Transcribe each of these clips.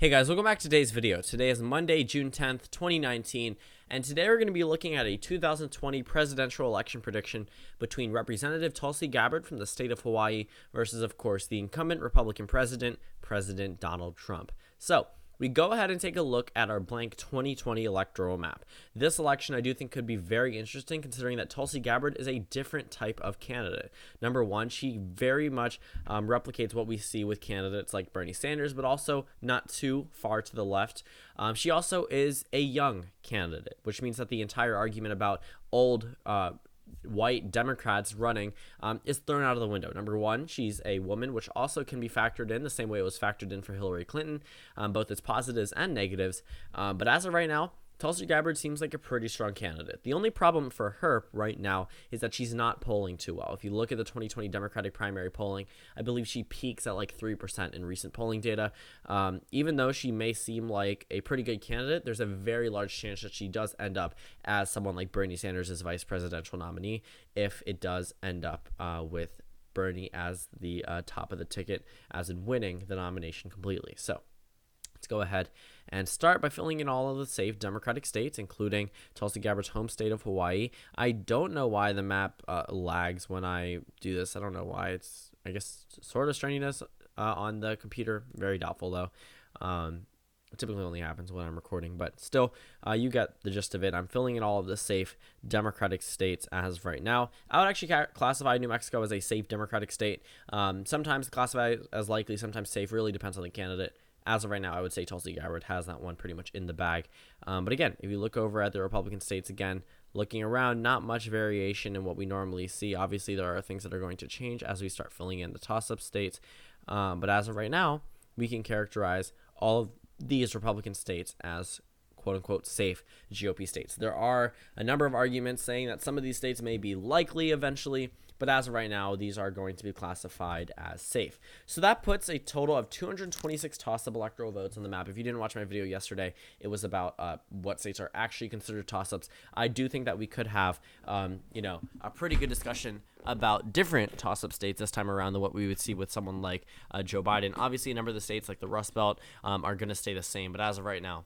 Hey guys, welcome back to today's video. Today is Monday, June 10th, 2019, and today we're going to be looking at a 2020 presidential election prediction between Representative Tulsi Gabbard from the state of Hawaii versus, of course, the incumbent Republican president, President Donald Trump. So, we go ahead and take a look at our blank 2020 electoral map. This election I do think could be very interesting considering that Tulsi Gabbard is a different type of candidate. Number one, she very much replicates what we see with candidates like Bernie Sanders, but also not too far to the left. She also is a young candidate, which means that the entire argument about old white Democrats running is thrown out of the window. Number one, she's a woman, which also can be factored in the same way it was factored in for Hillary Clinton, both its positives and negatives. But as of right now, Tulsi Gabbard seems like a pretty strong candidate. The only problem for her right now is that she's not polling too well. If you look at the 2020 Democratic primary polling, I believe she peaks at like 3% in recent polling data. Even though she may seem like a pretty good candidate, there's a very large chance that she does end up as someone like Bernie Sanders' vice presidential nominee if it does end up with Bernie as the top of the ticket, as in winning the nomination completely. So let's go ahead and start by filling in all of the safe Democratic states, including Tulsi Gabbard's home state of Hawaii. I don't know why the map lags when I do this. I don't know why. It's, I guess, sort of strangeness on the computer. Very doubtful, though. It typically only happens when I'm recording, but still, you get the gist of it. I'm filling in all of the safe Democratic states as of right now. I would actually classify New Mexico as a safe Democratic state. Sometimes classify as likely, sometimes safe. Really depends on the candidate. As of right now, I would say Tulsi Gabbard has that one pretty much in the bag. But again, if you look over at the Republican states, again, looking around, not much variation in what we normally see. Obviously, there are things that are going to change as we start filling in the toss-up states. But as of right now, we can characterize all of these Republican states as quote-unquote safe GOP states. There are a number of arguments saying that some of these states may be likely eventually, but as of right now, these are going to be classified as safe. So that puts a total of 226 toss-up electoral votes on the map. If you didn't watch my video yesterday, it was about what states are actually considered toss-ups. I do think that we could have, a pretty good discussion about different toss-up states this time around than what we would see with someone like Joe Biden. Obviously, a number of the states like the Rust Belt are going to stay the same, but as of right now,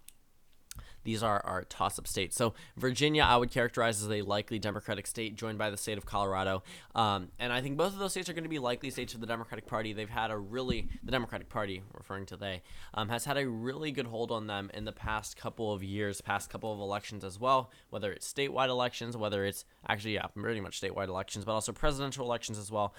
these are our toss-up states. So Virginia, I would characterize as a likely Democratic state, joined by the state of Colorado. And I think both of those states are going to be likely states for the Democratic Party. They've had the Democratic Party, referring to they, has had a really good hold on them in the past couple of years, past couple of elections as well, whether it's statewide elections, whether it's actually, pretty much statewide elections, but also presidential elections as well.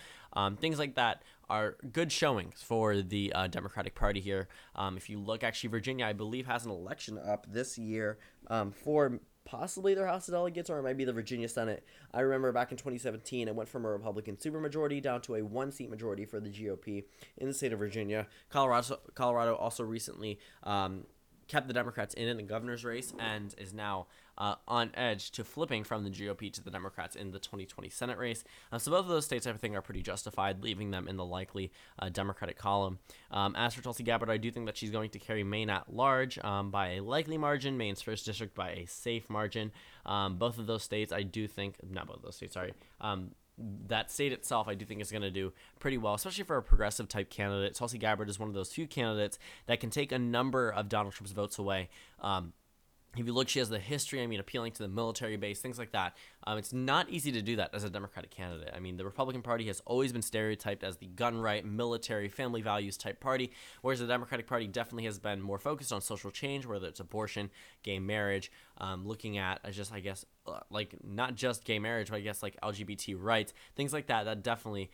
Things like that are good showings for the Democratic Party here. If you look, actually, Virginia, I believe, has an election up this year for possibly their House of Delegates, or it might be the Virginia Senate. I remember back in 2017, it went from a Republican supermajority down to a one-seat majority for the GOP in the state of Virginia. Colorado also recently kept the Democrats in the governor's race and is now on edge to flipping from the GOP to the Democrats in the 2020 Senate race. So both of those states, I think, are pretty justified, leaving them in the likely Democratic column. As for Tulsi Gabbard, I do think that she's going to carry Maine at large by a likely margin, Maine's 1st district by a safe margin. Both of those states, I do think, not both of those states, sorry, that state itself, I do think, is going to do pretty well, especially for a progressive type candidate. Tulsi Gabbard is one of those few candidates that can take a number of Donald Trump's votes away. If you look, she has the history, appealing to the military base, things like that. It's not easy to do that as a Democratic candidate. The Republican Party has always been stereotyped as the gun right, military, family values type party, whereas the Democratic Party definitely has been more focused on social change, whether it's abortion, gay marriage, looking at not just gay marriage, but I guess like LGBT rights, things like that. That definitely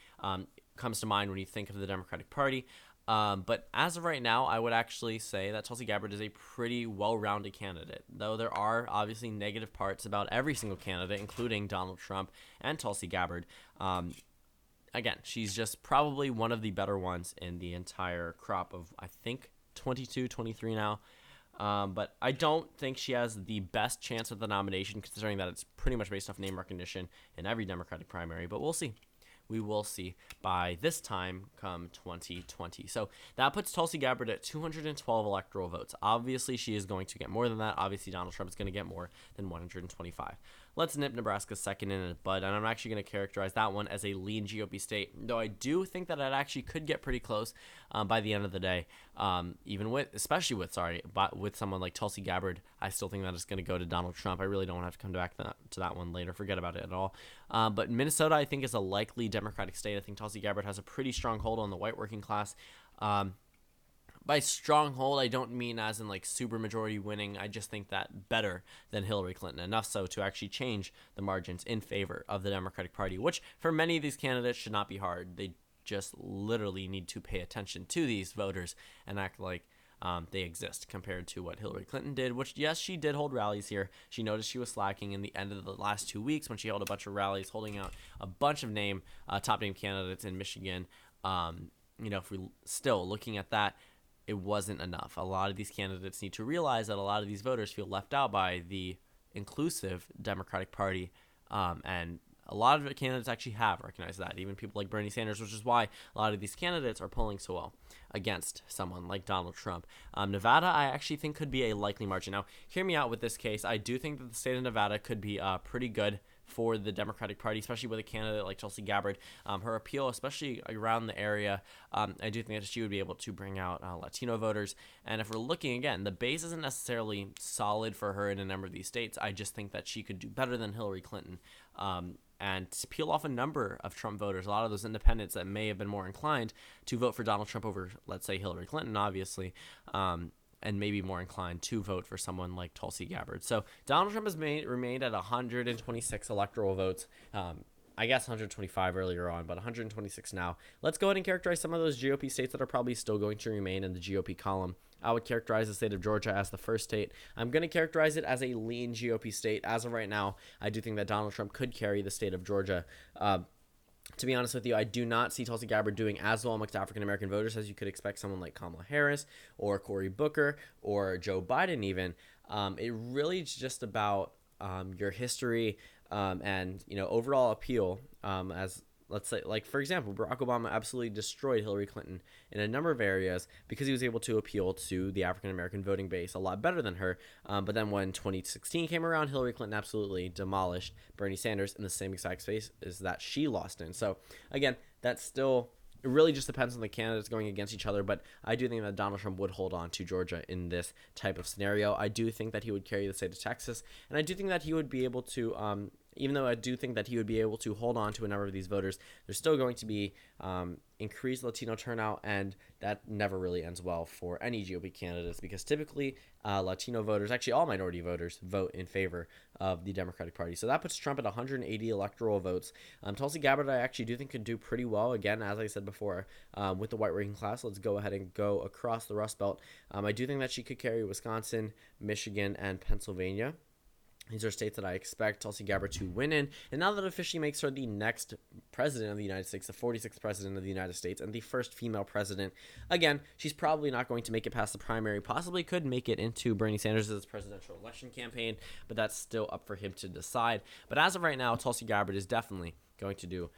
comes to mind when you think of the Democratic Party. But as of right now, I would actually say that Tulsi Gabbard is a pretty well-rounded candidate, though there are obviously negative parts about every single candidate, including Donald Trump and Tulsi Gabbard. Again, she's just probably one of the better ones in the entire crop of, I think, 22, 23 now. But I don't think she has the best chance of the nomination, considering that it's pretty much based off name recognition in every Democratic primary, but we'll see. We will see by this time come 2020. So that puts Tulsi Gabbard at 212 electoral votes. Obviously, she is going to get more than that. Obviously, Donald Trump is going to get more than 125. let's nip Nebraska second in the bud, and I'm actually going to characterize that one as a lean GOP state, though I do think that it actually could get pretty close by the end of the day, especially with someone like Tulsi Gabbard. I still think that it's going to go to Donald Trump. I really don't have to come back to that one later. Forget about it at all. But Minnesota, I think, is a likely Democratic state. I think Tulsi Gabbard has a pretty strong hold on the white working class. By stronghold, I don't mean as in like super majority winning. I just think that better than Hillary Clinton, enough so to actually change the margins in favor of the Democratic Party, which for many of these candidates should not be hard. They just literally need to pay attention to these voters and act like they exist, compared to what Hillary Clinton did, which, yes, she did hold rallies here. She noticed she was slacking in the end of the last 2 weeks when she held a bunch of rallies, holding out a bunch of top name candidates in Michigan. If we still looking at that, it wasn't enough. A lot of these candidates need to realize that a lot of these voters feel left out by the inclusive Democratic Party, and a lot of the candidates actually have recognized that, even people like Bernie Sanders, which is why a lot of these candidates are polling so well against someone like Donald Trump. Nevada, I actually think, could be a likely margin. Now, hear me out with this case. I do think that the state of Nevada could be pretty good for the Democratic Party, especially with a candidate like Tulsi Gabbard. Her appeal, especially around the area, I do think that she would be able to bring out Latino voters. And if we're looking, again, the base isn't necessarily solid for her in a number of these states. I just think that she could do better than Hillary Clinton, and to peel off a number of Trump voters, a lot of those independents that may have been more inclined to vote for Donald Trump over, let's say, Hillary Clinton, obviously, and maybe more inclined to vote for someone like Tulsi Gabbard. So Donald Trump has remained at 126 electoral votes. I guess 125 earlier on, but 126 now. Let's go ahead and characterize some of those GOP states that are probably still going to remain in the GOP column. I would characterize the state of Georgia as the first state. I'm going to characterize it as a lean GOP state. As of right now, I do think that Donald Trump could carry the state of Georgia. To be honest with you, I do not see Tulsi Gabbard doing as well amongst African-American voters as you could expect someone like Kamala Harris or Cory Booker or Joe Biden even. It really is just about your history and overall appeal, as let's say, like, for example, Barack Obama absolutely destroyed Hillary Clinton in a number of areas because he was able to appeal to the African-American voting base a lot better than her. But then when 2016 came around, Hillary Clinton absolutely demolished Bernie Sanders in the same exact space as that she lost in. So, again, that's still... It really just depends on the candidates going against each other, but I do think that Donald Trump would hold on to Georgia in this type of scenario. I do think that he would carry the state of Texas, and I do think that he would be able to, even though I do think that he would be able to hold on to a number of these voters, there's still going to be increased Latino turnout, and that never really ends well for any GOP candidates because typically Latino voters, actually all minority voters, vote in favor of the Democratic Party. So that puts Trump at 180 electoral votes. Tulsi Gabbard, I actually do think could do pretty well. Again, as I said before, with the white working class, let's go ahead and go across the Rust Belt. I do think that she could carry Wisconsin, Michigan, and Pennsylvania. These are states that I expect Tulsi Gabbard to win in. And now that officially makes her the next president of the United States, the 46th president of the United States, and the first female president. Again, she's probably not going to make it past the primary, possibly could make it into Bernie Sanders' presidential election campaign, but that's still up for him to decide. But as of right now, Tulsi Gabbard is definitely going to do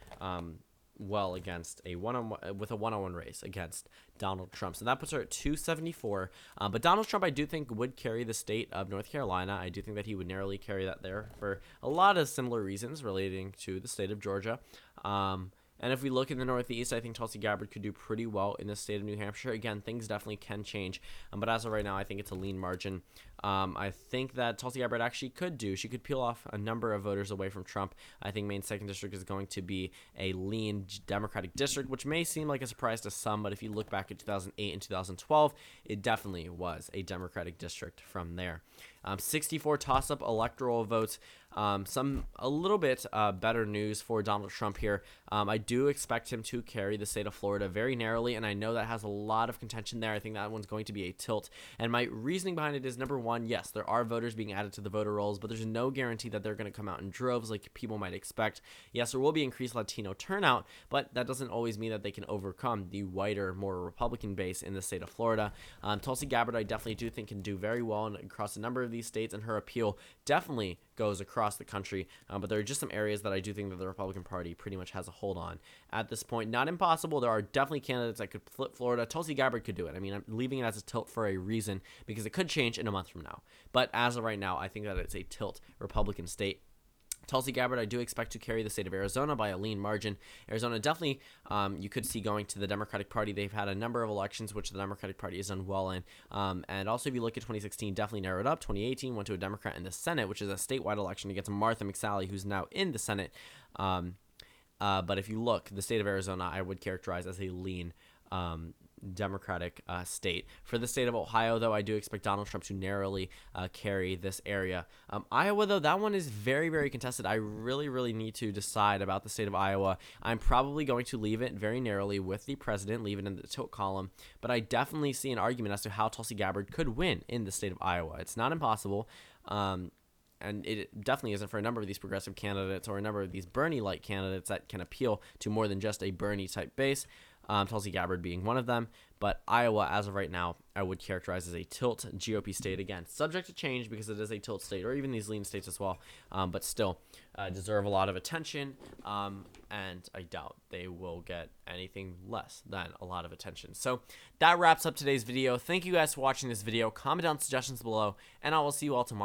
well against a one-on-one race against Donald Trump. So that puts her at 274. But Donald Trump, I do think, would carry the state of North Carolina. I do think that he would narrowly carry that there for a lot of similar reasons relating to the state of Georgia. And if we look in the Northeast, I think Tulsi Gabbard could do pretty well in the state of New Hampshire. Again, things definitely can change. But as of right now, I think it's a lean margin. I think that Tulsi Gabbard actually she could peel off a number of voters away from Trump. I think Maine's 2nd District is going to be a lean Democratic district, which may seem like a surprise to some, but if you look back at 2008 and 2012, it definitely was a Democratic district from there. 64 toss-up electoral votes. A little bit better news for Donald Trump here. I do expect him to carry the state of Florida very narrowly, and I know that has a lot of contention there. I think that one's going to be a tilt. And my reasoning behind it is, number one, yes, there are voters being added to the voter rolls, but there's no guarantee that they're going to come out in droves like people might expect. Yes, there will be increased Latino turnout, but that doesn't always mean that they can overcome the whiter, more Republican base in the state of Florida. Tulsi Gabbard, I definitely do think can do very well across a number of these states, and her appeal definitely goes across the country, but there are just some areas that I do think that the Republican Party pretty much has a hold on at this point. Not impossible. There are definitely candidates that could flip Florida. Tulsi Gabbard could do it. I mean, I'm leaving it as a tilt for a reason because it could change in a month from now. But as of right now, I think that it's a tilt Republican state. Tulsi Gabbard, I do expect to carry the state of Arizona by a lean margin. Arizona definitely, you could see going to the Democratic Party. They've had a number of elections which the Democratic Party has done well in. And also, if you look at 2016, definitely narrowed up. 2018 went to a Democrat in the Senate, which is a statewide election against Martha McSally, who's now in the Senate. But if you look, the state of Arizona, I would characterize as a lean Democratic state. For the state of Ohio, though, I do expect Donald Trump to narrowly carry this area. Iowa, though, that one is very, very contested. I really need to decide about the state of Iowa. I'm probably going to leave it very narrowly with the president, leave it in the tilt column, but I definitely see an argument as to how Tulsi Gabbard could win in the state of Iowa. It's not impossible. And it definitely isn't for a number of these progressive candidates or a number of these Bernie-like candidates that can appeal to more than just a Bernie-type base. Tulsi Gabbard being one of them. But Iowa, as of right now, I would characterize as a tilt GOP state. Again, subject to change because it is a tilt state, or even these lean states as well. But still deserve a lot of attention. And I doubt they will get anything less than a lot of attention. So that wraps up today's video. Thank you guys for watching this video. Comment down suggestions below, and I will see you all tomorrow.